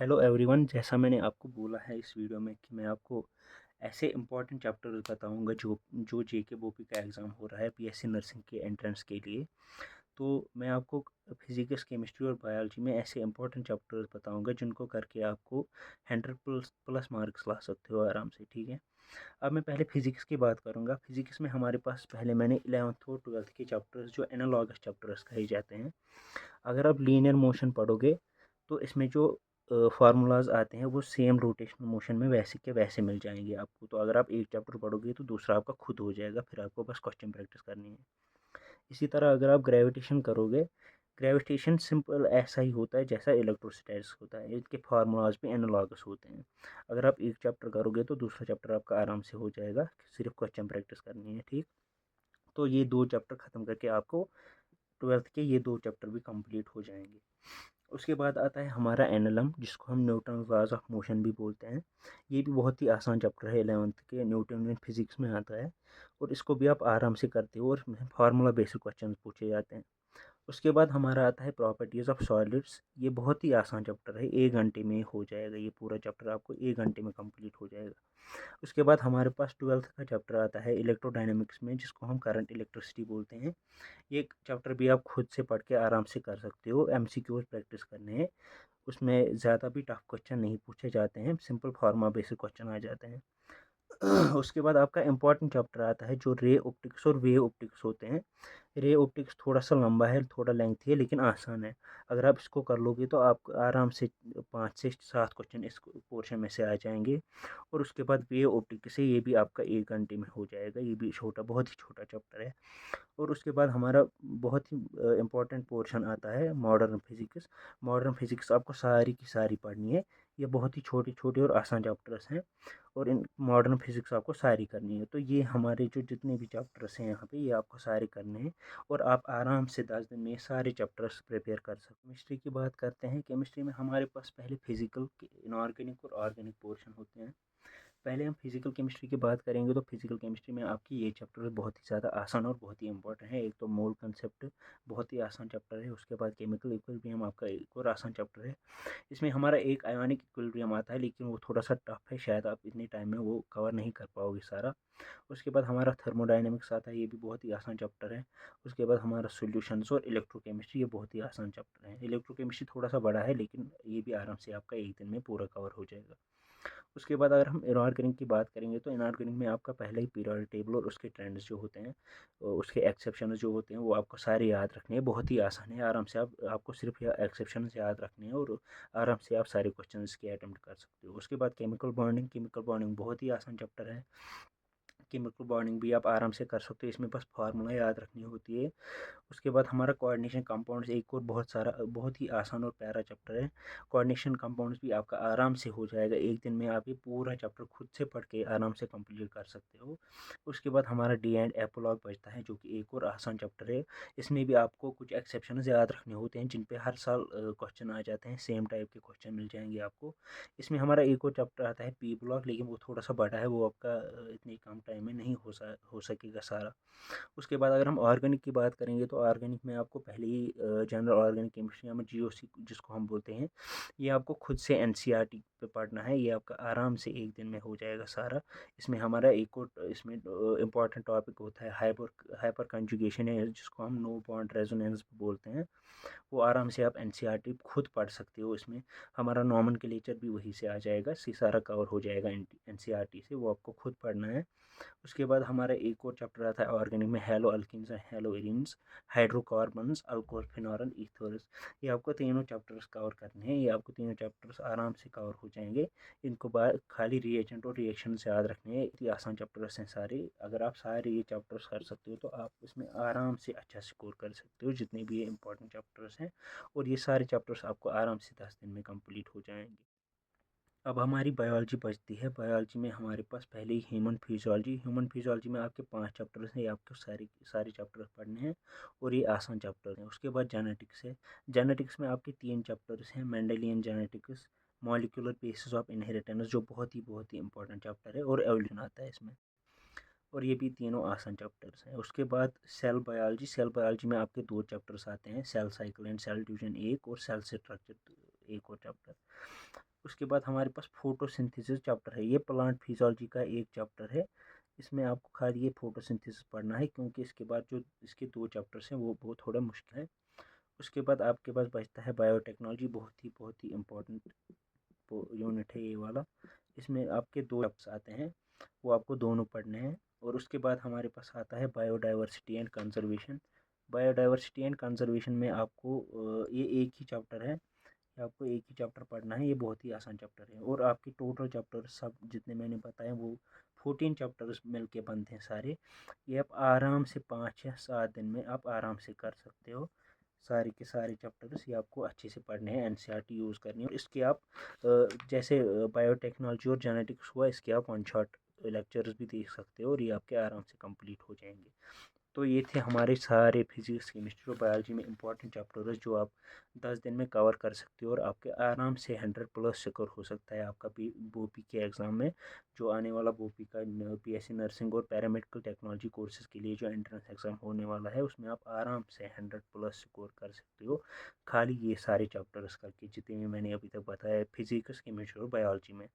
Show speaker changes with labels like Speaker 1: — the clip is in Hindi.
Speaker 1: हेलो एवरीवन, जैसा मैंने आपको बोला है इस वीडियो में कि मैं आपको ऐसे इंपॉर्टेंट चैप्टर बताऊंगा जो जो जेके बोपी का एग्ज़ाम हो रहा है पीएससी नर्सिंग के एंट्रेंस के लिए। तो मैं आपको फिजिक्स, केमिस्ट्री और बायोलॉजी में ऐसे इंपॉर्टेंट चैप्टर्स बताऊंगा जिनको करके आपको 100 प्लस प्लस मार्क्स ला सकते हो आराम से। ठीक है, अब मैं पहले फिजिक्स की बात करूंगा। फिजिक्स में हमारे पास पहले मैंने 11th और 12th के चैप्टर्स जो एनालॉगस चैप्टर्स कहे जाते हैं। अगर आप लीनियर मोशन पढ़ोगे तो इसमें जो फार्मूलाज आते हैं वो सेम रोटेशनल मोशन में वैसे के वैसे मिल जाएंगे आपको। तो अगर आप एक चैप्टर पढ़ोगे तो दूसरा आपका खुद हो जाएगा, फिर आपको बस क्वेश्चन प्रैक्टिस करनी है। इसी तरह अगर आप ग्रेविटेशन करोगे, ग्रेविटेशन सिंपल ऐसा ही होता है जैसा इलेक्ट्रोस्टैटिक्स होता है, इसके फार्मूलाज भी एनालॉगस होते हैं। अगर आप एक चैप्टर करोगे तो दूसरा चैप्टर आपका आराम से हो जाएगा, सिर्फ क्वेश्चन प्रैक्टिस करनी है। ठीक, तो ये दो चैप्टर ख़त्म करके आपको 12th के ये दो चैप्टर भी कंप्लीट हो जाएंगे। उसके बाद आता है हमारा एनएलएम, जिसको हम न्यूटन लॉज ऑफ मोशन भी बोलते हैं। ये भी बहुत ही आसान चैप्टर है, 11th के न्यूटन फिजिक्स में आता है और इसको भी आप आराम से करते हो और इसमें फार्मूला बेसिक क्वेश्चन पूछे जाते हैं। उसके बाद हमारा आता है प्रॉपर्टीज़ ऑफ सॉलिड्स। ये बहुत ही आसान चैप्टर है, 1 घंटे में हो जाएगा। ये पूरा चैप्टर आपको 1 घंटे में कंप्लीट हो जाएगा। उसके बाद हमारे पास 12th का चैप्टर आता है इलेक्ट्रोडायनेमिक्स में, जिसको हम करंट इलेक्ट्रिसिटी बोलते हैं। ये चैप्टर भी आप खुद से पढ़ के आराम से कर सकते हो, एमसीक्यूज प्रैक्टिस करने हैं। उसमें ज़्यादा भी टफ क्वेश्चन नहीं पूछे जाते हैं, सिंपल फार्मा बेसिक क्वेश्चन आ जाते हैं। उसके बाद आपका इम्पॉर्टेंट चैप्टर आता है जो रे ऑप्टिक्स और वे ऑप्टिक्स होते हैं। रे ऑप्टिक्स थोड़ा सा लंबा है, थोड़ा लेंथी है, लेकिन आसान है। अगर आप इसको कर लोगे तो आप आराम से 5 से 7 क्वेश्चन इस पोर्शन में से आ जाएंगे। और उसके बाद वे ऑप्टिक्स से ये भी आपका 1 घंटे में हो जाएगा। ये भी छोटा, बहुत ही छोटा चैप्टर है। और उसके बाद हमारा बहुत ही इम्पोर्टेंट पोर्शन आता है मॉडर्न फिजिक्स। मॉडर्न फिजिक्स आपको सारी की सारी पढ़नी है। ये बहुत ही छोटे छोटे और आसान चैप्टर्स हैं और इन मॉडर्न फिजिक्स आपको सारी करनी है। तो ये हमारे जो जितने भी चैप्टर्स हैं यहाँ पे, ये आपको सारे करने हैं और आप आराम से 10 दिन में सारे चैप्टर्स प्रिपेयर कर सकते हैं। केमिस्ट्री की बात करते हैं। केमिस्ट्री में हमारे पास पहले फिजिकल, इनऑर्गेनिक और ऑर्गेनिक पोर्शन होते हैं। पहले हम फिजिकल केमिस्ट्री की बात करेंगे तो फिजिकल केमिस्ट्री में आपकी ये चैप्टर बहुत ही ज़्यादा आसान और बहुत ही इंपॉर्टेंट है। एक तो मोल कंसेप्ट बहुत ही आसान चैप्टर है। उसके बाद केमिकल इक्विलिब्रियम आपका एक और आसान चैप्टर है। इसमें हमारा एक आयोनिक इक्विलिब्रियम आता है, लेकिन वो थोड़ा सा टफ है, शायद आप इतने टाइम में वो कवर नहीं कर पाओगे सारा। उसके बाद हमारा थर्मोडाइनमिक्स आता है, ये भी बहुत ही आसान चैप्टर है। उसके बाद हमारा सॉल्यूशंस और इलेक्ट्रोकेमिस्ट्री, ये बहुत ही आसान चैप्टर है। इलेक्ट्रोकेमिस्ट्री थोड़ा सा बड़ा है, लेकिन ये भी आराम से आपका एक दिन में पूरा कवर हो जाएगा। उसके बाद अगर हम इनऑर्गेनिक की बात करेंगे तो इनऑर्गेनिक में आपका पहले ही पीरियोडिक टेबल और उसके ट्रेंड्स जो होते हैं, उसके एक्सेप्शन जो होते हैं, वो आपको सारे याद रखने हैं। बहुत ही आसान है, आराम से आपको सिर्फ एक्सेप्शन याद रखने हैं और आराम से आप सारे क्वेश्चन के अटेम्प्ट कर सकते हो। उसके बाद केमिकल बॉन्डिंग बहुत ही आसान चैप्टर है। केमिकल बॉन्डिंग भी आप आराम से कर सकते हो, इसमें बस फार्मूला याद रखनी होती है। उसके बाद हमारा कोऑर्डिनेशन कंपाउंड्स एक और बहुत ही आसान और प्यारा चैप्टर है। कोऑर्डिनेशन कंपाउंड्स भी आपका आराम से हो जाएगा, एक दिन में आप ये पूरा चैप्टर खुद से पढ़ के आराम से कंप्लीट कर सकते हो। उसके बाद हमारा डी एंड एपोलॉग बचता है, जो कि एक और आसान चैप्टर है। इसमें भी आपको कुछ एक्सेप्शन याद रखने होते हैं, जिन पे हर साल क्वेश्चन आ जाते हैं, सेम टाइप के क्वेश्चन मिल जाएंगे आपको। इसमें हमारा एक और चैप्टर आता है पी ब्लॉक, लेकिन वो थोड़ा सा बड़ा है, वो आपका इतने कम टाइम में नहीं हो सकेगा सारा। उसके बाद अगर हम ऑर्गेनिक की बात करेंगे तो ऑर्गेनिक में आपको पहले ही जनरल ऑर्गेनिक केमिस्ट्री में जीओसी जिसको हम बोलते हैं, ये आपको खुद से एनसीईआरटी पे पढ़ना है। ये आपका आराम से एक दिन में हो जाएगा सारा। इसमें हमारा एक और इसमें इम्पॉर्टेंट टॉपिक होता है हाइपर कंजुगेशन है, जिसको हम नो बॉन्ड रेजोनेंस बोलते हैं। वो आराम से आप एनसीईआरटी खुद पढ़ सकते हो। इसमें हमारा नॉमेनक्लेचर भी वहीं से आ जाएगा, सी सारा कवर हो जाएगा एनसीईआरटी से, वो आपको खुद पढ़ना है। उसके बाद हमारा एक और चैप्टर आता है ऑर्गेनिक में, haloalkanes and haloarenes, hydrocarbons, alcohol, phenol, ethers. ये आपको तीनों चैप्टर्स कवर करने हैं। ये आपको तीनों चैप्टर्स आराम से कवर हो जाएंगे। इनको बाद खाली रिएजेंट और रिएक्शन से याद रखने हैं। इतनी आसान चैप्टर्स हैं सारे। अगर आप सारे ये चैप्टर्स कर सकते हो तो आप इसमें आराम से अच्छा स्कोर कर सकते हो, जितने भी ये इंपॉर्टेंट चैप्टर्स हैं। और ये सारे चैप्टर्स आपको आराम से 10 दिन में कंप्लीट हो जाएंगे। अब हमारी बायोलॉजी बचती है। बायोलॉजी में हमारे पास पहले ही ह्यूमन फिजियोलॉजी में आपके 5 चैप्टर्स हैं। ये आपको सारे सारे चैप्टर्स पढ़ने हैं और ये आसान चैप्टर हैं। उसके बाद जेनेटिक्स है। जेनेटिक्स में आपके 3 चैप्टर्स हैं, Mendelian genetics, molecular basis of inheritance, जो बहुत ही इंपॉर्टेंट चैप्टर है, और एवोल्यूशन आता है इसमें। और ये भी तीनों आसान चैप्टर्स हैं। उसके बाद सेल बायोलॉजी में आपके 2 चैप्टर्स आते हैं, cell cycle and cell division एक, और सेल स्ट्रक्चर एक और चैप्टर। उसके बाद हमारे पास फोटोसिंथेसिस चैप्टर है, ये प्लांट फिजियोलॉजी का एक चैप्टर है। इसमें आपको खाली ये फोटोसिंथेसिस पढ़ना है, क्योंकि इसके बाद जो इसके 2 चैप्टर्स हैं वो थोड़ा मुश्किल है। उसके बाद आपके पास बचता है बायोटेक्नोलॉजी, बहुत ही इम्पोर्टेंट यूनिट है ये वाला। इसमें आपके 2 चैप्टर्स आते हैं, वो आपको दोनों पढ़ने हैं। और उसके बाद हमारे पास आता है biodiversity and conservation. Biodiversity and conservation में आपको ये एक ही चैप्टर है, ये आपको एक ही चैप्टर पढ़ना है। ये बहुत ही आसान चैप्टर है, और आपके टोटल चैप्टर सब जितने मैंने बताए वो 14 चैप्टर्स मिल के बनते हैं सारे। ये आप आराम से 5 या 7 दिन में आप आराम से कर सकते हो। सारे के सारे चैप्टर्स ये आपको अच्छे से पढ़ने हैं, एनसीईआरटी यूज़ करनी है। और इसके आप जैसे बायोटेक्नोलॉजी और जेनेटिक्स हुआ, इसके आप वन शॉट लेक्चर्स भी देख सकते हो, और ये आपके आराम से कंप्लीट हो जाएंगे। तो ये थे हमारे सारे फिजिक्स केमिस्ट्री और बायोलॉजी में इंपॉर्टेंट चैप्टर्स जो आप 10 दिन में कवर कर सकते हो, और आपके आराम से 100+ स्कोर हो सकता है आपका बोपी के एग्ज़ाम में। जो आने वाला बोपी का बीएससी नर्सिंग और पैरामेडिकल टेक्नोलॉजी कोर्सेज़ के लिए जो एंट्रेंस एग्ज़ाम होने वाला है, उसमें आप आराम से 100+ स्कोर कर सकते हो, खाली ये सारे चैप्टर्स करके जितने भी मैंने अभी तक बताया फिजिक्स केमिस्ट्री और बायोलॉजी में।